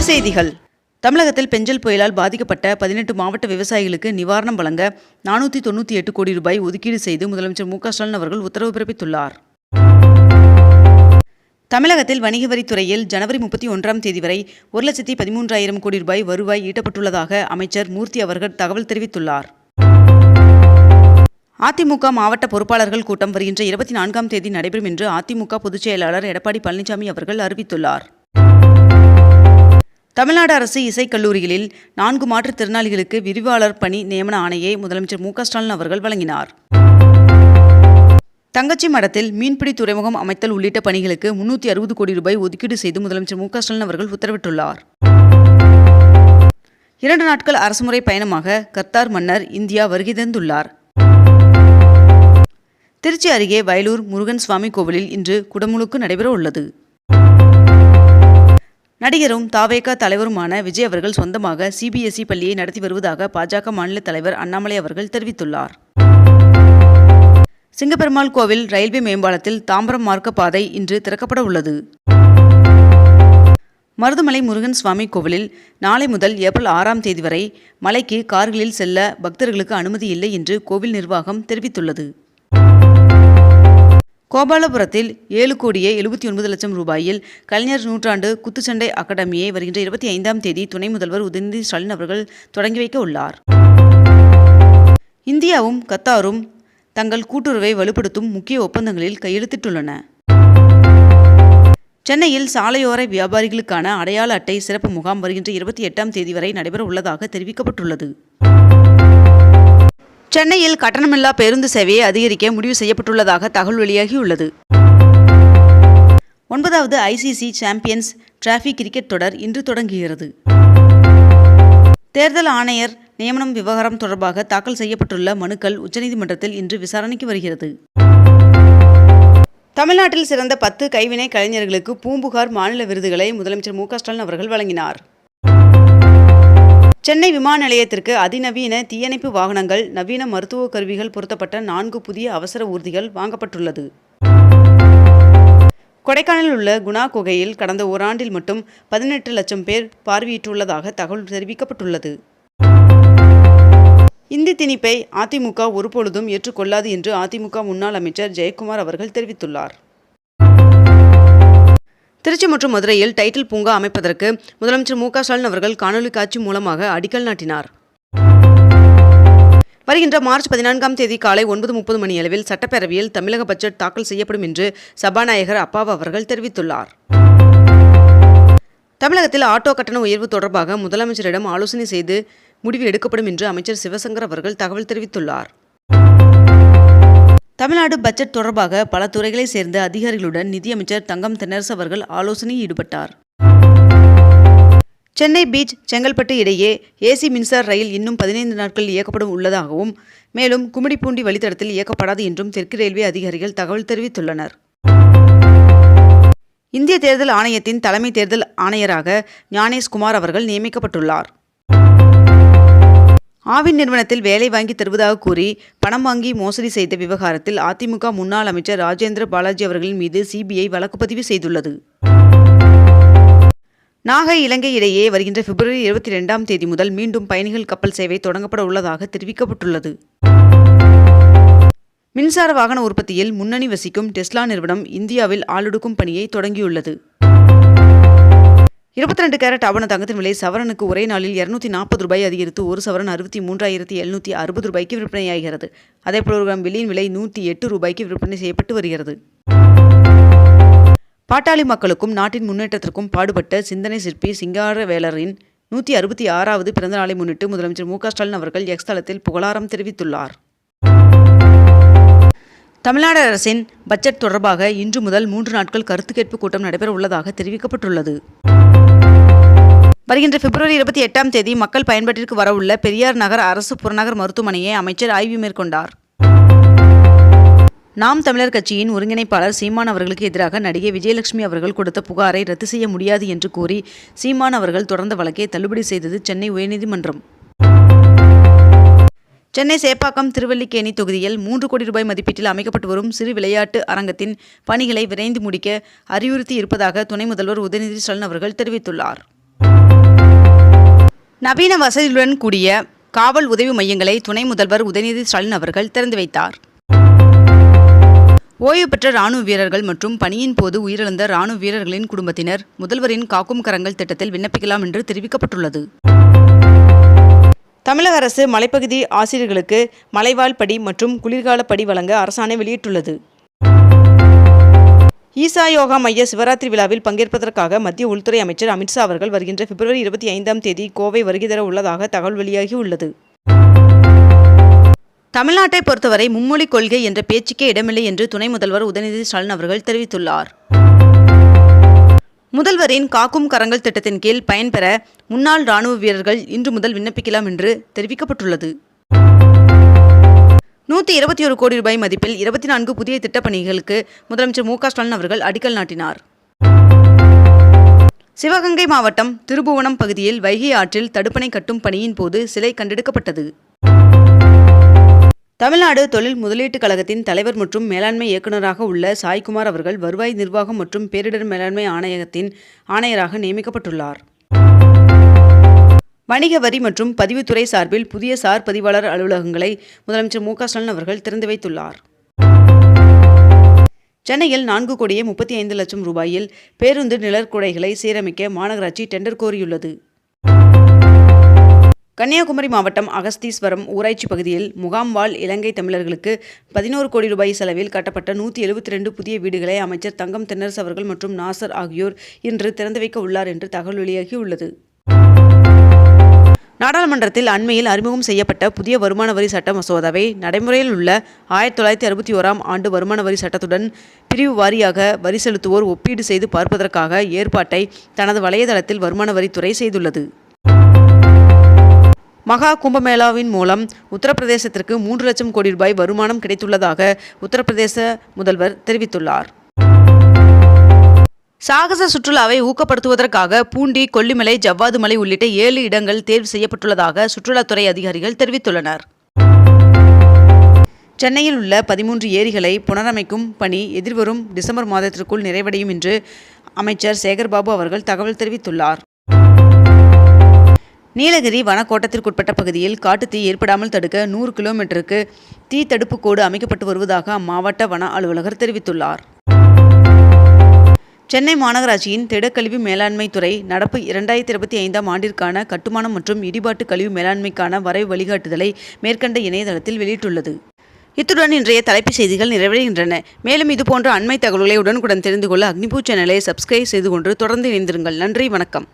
செய்திகள். தமிழகத்தில் பெஞ்சல் புயலால் பாதிக்கப்பட்ட 18 மாவட்ட விவசாயிகளுக்கு நிவாரணம் வழங்க 498 கோடி ரூபாய் ஒதுக்கீடு செய்து முதலமைச்சர் மு க ஸ்டாலின் அவர்கள் உத்தரவு பிறப்பித்துள்ளார். தமிழகத்தில் வணிக வரித்துறையில் ஜனவரி 31ஆம் தேதி வரை 1,13,000 கோடி ரூபாய் வருவாய் ஈட்டப்பட்டுள்ளதாக அமைச்சர் மூர்த்தி அவர்கள் தகவல் தெரிவித்துள்ளார். அதிமுக மாவட்ட பொறுப்பாளர்கள் கூட்டம் வருகின்ற 24ஆம் தேதி நடைபெறும் என்று அதிமுக பொதுச் செயலாளர் எடப்பாடி பழனிசாமி அவர்கள் அறிவித்துள்ளார். தமிழ்நாடு அரசு இசைக்கல்லூரிகளில் 4 மாற்றுத்திறனாளிகளுக்கு விரிவாளர் பணி நியமன ஆணையை முதலமைச்சர் மு க ஸ்டாலின் அவர்கள் வழங்கினார். தங்கச்சி மடத்தில் மீன்பிடி துறைமுகம் அமைத்தல் உள்ளிட்ட பணிகளுக்கு 360 கோடி ரூபாய் ஒதுக்கீடு செய்து முதலமைச்சர் மு க ஸ்டாலின் அவர்கள் உத்தரவிட்டுள்ளார். 2 நாட்கள் அரசுமுறை பயணமாக கத்தார் மன்னர் இந்தியா வருகை தந்துள்ளார். திருச்சி அருகே வயலூர் முருகன் சுவாமி கோவிலில் இன்று குடமுழுக்கு நடைபெற உள்ளது. நடிகரும் தாவேகா தலைவருமான விஜய் அவர்கள் சொந்தமாக CBSE பள்ளியை நடத்தி வருவதாக பாஜக மாநில தலைவர் அண்ணாமலை அவர்கள் தெரிவித்துள்ளார். சிங்கப்பெருமாள் கோவில் ரயில்வே மேம்பாலத்தில் தாம்பரம் மார்க்க பாதை இன்று திறக்கப்பட உள்ளது. மருதுமலை முருகன் சுவாமி கோவிலில் நாளை முதல் ஏப்ரல் 6ஆம் தேதி வரை மலைக்கு கார்களில் செல்ல பக்தர்களுக்கு அனுமதி இல்லை என்று கோவில் நிர்வாகம் தெரிவித்துள்ளது. கோபாலபுரத்தில் 7,79,00,000 ரூபாயில் கலைஞர் நூற்றாண்டு குத்துச்சண்டை அகாடமியை வருகின்ற 25ஆம் தேதி துணை முதல்வர் உதயநிதி ஸ்டாலின் அவர்கள் தொடங்கி வைக்க உள்ளார். இந்தியாவும் கத்தாரும் தங்கள் கூட்டுறவை வலுப்படுத்தும் முக்கிய ஒப்பந்தங்களில் கையெழுத்திட்டுள்ளன. சென்னையில் சாலையோர வியாபாரிகளுக்கான அடையாள அட்டை சிறப்பு முகாம் வருகின்ற 28ஆம் தேதி வரை நடைபெற உள்ளதாக தெரிவிக்கப்பட்டுள்ளது. சென்னையில் கட்டணமில்லா பேருந்து சேவையை அதிகரிக்க முடிவு செய்யப்பட்டுள்ளதாக தகவல் வெளியாகியுள்ளது. 9வது ICC சாம்பியன்ஸ் டிராபி கிரிக்கெட் தொடர் இன்று தொடங்குகிறது. தேர்தல் ஆணையர் நியமனம் விவகாரம் தொடர்பாக தாக்கல் செய்யப்பட்டுள்ள மனுக்கள் உச்சநீதிமன்றத்தில் இன்று விசாரணைக்கு வருகிறது. தமிழ்நாட்டில் சிறந்த 10 கைவினை கலைஞர்களுக்கு பூம்புகார் மாநில விருதுகளை முதலமைச்சர் மு க ஸ்டாலின் அவர்கள் வழங்கினார். சென்னை விமான நிலையத்திற்கு அதிநவீன தீயணைப்பு வாகனங்கள், நவீன மருத்துவ கருவிகள் பொருத்தப்பட்ட 4 புதிய அவசர ஊர்திகள் வாங்கப்பட்டுள்ளது. கொடைக்கானலில் உள்ள குணா குகையில் கடந்த ஓராண்டில் மட்டும் 18 லட்சம் பேர் பார்வையிட்டுள்ளதாக தகவல் தெரிவிக்கப்பட்டுள்ளது. இந்தி திணிப்பை அதிமுக ஒருபொழுதும் ஏற்றுக்கொள்ளாது என்று அதிமுக முன்னாள் அமைச்சர் ஜெயக்குமார் அவர்கள் தெரிவித்துள்ளார். திருச்சி மற்றும் மதுரையில் டைட்டில் பூங்கா அமைப்பதற்கு முதலமைச்சர் மு க ஸ்டாலின் அவர்கள் காணொலி காட்சி மூலமாக அடிக்கல் நாட்டினார். வருகின்ற மார்ச் 14ஆம் தேதி காலை 9:30 மணியளவில் சட்டப்பேரவையில் தமிழக பட்ஜெட் தாக்கல் செய்யப்படும் என்று சபாநாயகர் அப்பாவு அவர்கள் தெரிவித்துள்ளார். தமிழகத்தில் ஆட்டோ கட்டண உயர்வு தொடர்பாக முதலமைச்சரிடம் ஆலோசனை செய்து முடிவு எடுக்கப்படும் என்று அமைச்சர் சிவசங்கர் அவர்கள் தகவல் தெரிவித்துள்ளார். தமிழ்நாடு பட்ஜெட் தொடர்பாக பல துறைகளை சேர்ந்த அதிகாரிகளுடன் நிதியமைச்சர் தங்கம் தென்னரசு அவர்கள் ஆலோசனையில் ஈடுபட்டார். சென்னை பீச் செங்கல்பட்டு இடையே AC மின்சார ரயில் இன்னும் 15 நாட்கள் இயக்கப்படும் உள்ளதாகவும், மேலும் கும்மிடிப்பூண்டி வழித்தடத்தில் இயக்கப்படாது என்றும் தெற்கு ரயில்வே அதிகாரிகள் தகவல் தெரிவித்துள்ளனர். இந்திய தேர்தல் ஆணையத்தின் தலைமை தேர்தல் ஆணையராக ஞானேஷ்குமார் அவர்கள் நியமிக்கப்பட்டுள்ளார். ஆவின் நிறுவனத்தில் வேலை வாங்கி தருவதாக கூறி பணம் வாங்கி மோசடி செய்த விவகாரத்தில் அதிமுக முன்னாள் அமைச்சர் ராஜேந்திர பாலாஜி அவர்களின் மீது CBI வழக்கு பதிவு செய்துள்ளது. நாகை இலங்கை இடையே வருகின்ற பிப்ரவரி 22ஆம் தேதி முதல் மீண்டும் பயணிகள் கப்பல் சேவை தொடங்கப்பட உள்ளதாக தெரிவிக்கப்பட்டுள்ளது. மின்சார வாகன உற்பத்தியில் முன்னணி வசிக்கும் டெஸ்லா நிறுவனம் இந்தியாவில் ஆளொடுக்கும் பணியை தொடங்கியுள்ளது. 22 கேரட் ஆபண தங்கத்தின் விலை சவரனுக்கு ஒரே நாளில் 240 ரூபாய் அதிகரித்து ஒரு சவரன் 63,760 ரூபாய்க்கு விற்பனையாகிறது. அதேபோல் ஒரு கிராம் வெள்ளியின் விலை 108 ரூபாய்க்கு விற்பனை செய்யப்பட்டு வருகிறது. பாட்டாளி மக்களுக்கும் நாட்டின் முன்னேற்றத்திற்கும் பாடுபட்ட சிந்தனை சிற்பி சிங்காரவேலரின் 166வது பிறந்த நாளை முன்னிட்டு முதலமைச்சர் மு க ஸ்டாலின் அவர்கள் X தளத்தில் புகழாரம் தெரிவித்துள்ளார். தமிழ்நாடு அரசின் பட்ஜெட் தொடர்பாக இன்று முதல் 3 நாட்கள் கருத்து கேட்பு கூட்டம் நடைபெற உள்ளதாக தெரிவிக்கப்பட்டுள்ளது. வருகின்ற பிப்ரவரி 28ஆம் தேதி மக்கள் பயன்பாட்டிற்கு வரவுள்ள பெரியார் நகர் அரசு புறநகர் மருத்துவமனையை அமைச்சர் ஆய்வு மேற்கொண்டார். நாம் தமிழர் கட்சியின் ஒருங்கிணைப்பாளர் சீமான் அவர்களுக்கு எதிராக நடிகை விஜயலட்சுமி அவர்கள் கொடுத்த புகாரை ரத்து செய்ய முடியாது என்று கூறி சீமான் அவர்கள் தொடர்ந்த வழக்கை தள்ளுபடி செய்தது சென்னை உயர்நீதிமன்றம். சென்னை சேப்பாக்கம் திருவல்லிக்கேணி தொகுதியில் 3 கோடி ரூபாய் மதிப்பீட்டில் அமைக்கப்பட்டு வரும் சிறு விளையாட்டு அரங்கத்தின் பணிகளை விரைந்து முடிக்க அறிவுறுத்தி இருப்பதாக துணை முதல்வர் உதயநிதி ஸ்டாலின் அவர்கள் தெரிவித்துள்ளார். நவீன வசதியுடன் கூடிய காவல் உதவி மையங்களை துணை முதல்வர் உதயநிதி ஸ்டாலின் அவர்கள் திறந்து வைத்தார். ஓய்வு பெற்ற ராணுவ வீரர்கள் மற்றும் பணியின் போது உயிரிழந்த ராணுவ வீரர்களின் குடும்பத்தினர் முதல்வரின் காக்கும் கரங்கள் திட்டத்தில் விண்ணப்பிக்கலாம் என்று தெரிவிக்கப்பட்டுள்ளது. தமிழக அரசு மலைப்பகுதி ஆசிரியர்களுக்கு மலைவாழ் படி மற்றும் குளிர்கால படி வழங்க அரசாணை வெளியிட்டுள்ளது. ஈசா யோகா மைய சிவராத்திரி விழாவில் பங்கேற்பதற்காக மத்திய உள்துறை அமைச்சர் அமித்ஷா அவர்கள் வருகின்ற பிப்ரவரி 25 கோவை வருகை தர உள்ளதாக தகவல் வெளியாகியுள்ளது. தமிழ்நாட்டை பொறுத்தவரை மும்மொழி கொள்கை என்ற பேச்சுக்கே இடமில்லை என்று துணை முதல்வர் உதயநிதி ஸ்டாலின் அவர்கள் தெரிவித்துள்ளார். முதல்வரின் காக்கும் கரங்கள் திட்டத்தின் கீழ் பயன்பெற முன்னாள் ராணுவ வீரர்கள் இன்று முதல் விண்ணப்பிக்கலாம் என்று தெரிவிக்கப்பட்டுள்ளது. 121 கோடி ரூபாய் மதிப்பில் 24 புதிய திட்டப்பணிகளுக்கு முதலமைச்சர் மு க ஸ்டாலின் அவர்கள் அடிக்கல் நாட்டினார். சிவகங்கை மாவட்டம் திருபுவனம் பகுதியில் வைகை ஆற்றில் தடுப்பணை கட்டும் பணியின் போது சிலை கண்டெடுக்கப்பட்டது. தமிழ்நாடு தொழில் முதலீட்டுக் கழகத்தின் தலைவர் மற்றும் மேலாண்மை இயக்குநராக உள்ள சாய்குமார் அவர்கள் வருவாய் நிர்வாகம் மற்றும் பேரிடர் மேலாண்மை ஆணையகத்தின் ஆணையராக நியமிக்கப்பட்டுள்ளார். வணிக வரி மற்றும் பதிவுத்துறை சார்பில் புதிய சார் பதிவாளர் அலுவலகங்களை முதலமைச்சர் மு க ஸ்டாலின் அவர்கள் திறந்து வைத்துள்ளார். சென்னையில் 4,35,00,000 ரூபாயில் பேருந்து நிழற்குடைகளை சீரமைக்க மாநகராட்சி டெண்டர் கோரியுள்ளது. கன்னியாகுமரி மாவட்டம் அகஸ்தீஸ்வரம் ஊராட்சி பகுதியில் முகாம் வாழ் இலங்கை தமிழர்களுக்கு 11 கோடி ரூபாய் செலவில் கட்டப்பட்ட 172 புதிய வீடுகளை அமைச்சர் தங்கம் தென்னரசு அவர்கள் மற்றும் நாசர் ஆகியோர் இன்று திறந்து வைக்க உள்ளார் என்று தகவல் வெளியாகியுள்ளது. நாடாளுமன்றத்தில் அண்மையில் அறிமுகம் செய்யப்பட்ட புதிய வருமான வரி சட்ட மசோதாவை நடைமுறையில் உள்ள 1961ஆம் ஆண்டு வருமான வரி சட்டத்துடன் பிரிவு வாரியாக வரி செலுத்துவோர் ஒப்பீடு செய்து பார்ப்பதற்காக ஏற்பாட்டை தனது வலைதளத்தில் வருமான வரித்துறை செய்துள்ளது. மகா கும்பமேளாவின் மூலம் உத்தரப்பிரதேசத்திற்கு 3 லட்சம் கோடி ரூபாய் வருமானம் கிடைத்துள்ளதாக உத்தரப்பிரதேச முதல்வர் தெரிவித்துள்ளார். சாகச சுற்றுலாவை ஊக்கப்படுத்துவதற்காக பூண்டி, கொல்லிமலை, ஜவ்வாது மலை உள்ளிட்ட 7 இடங்கள் தேர்வு செய்யப்பட்டுள்ளதாக சுற்றுலாத்துறை அதிகாரிகள் தெரிவித்துள்ளனர். சென்னையில் உள்ள 13 ஏரிகளை புனரமைக்கும் பணி எதிர்வரும் டிசம்பர் மாதத்திற்குள் நிறைவடையும் என்று அமைச்சர் சேகர்பாபு அவர்கள் தகவல் தெரிவித்துள்ளார். நீலகிரி வனக்கோட்டத்திற்குட்பட்ட பகுதியில் காட்டுத்தீ ஏற்படாமல் தடுக்க 100 கிலோமீட்டருக்கு தீ தடுப்பு கோடு அமைக்கப்பட்டு வருவதாக அம்மாவட்ட வன அலுவலகர் தெரிவித்துள்ளார். சென்னை மாநகராட்சியின் திடக்கழிவு மேலாண்மை துறை நடப்பு 2025ஆம் ஆண்டிற்கான கட்டுமானம் மற்றும் இடிபாட்டு கழிவு மேலாண்மைக்கான வரைவு வழிகாட்டுதலை மேற்கண்ட இணையதளத்தில் வெளியிட்டுள்ளது. இத்துடன் இன்றைய தலைப்புச் செய்திகள் நிறைவடைகின்றன. மேலும் இதுபோன்ற அண்மை தகவல்களை உடனுக்குடன் தெரிந்து கொள்ள அக்னிபூ சேனலை சப்ஸ்கிரைப் செய்து கொண்டு தொடர்ந்து இணைந்திருங்கள். நன்றி, வணக்கம்.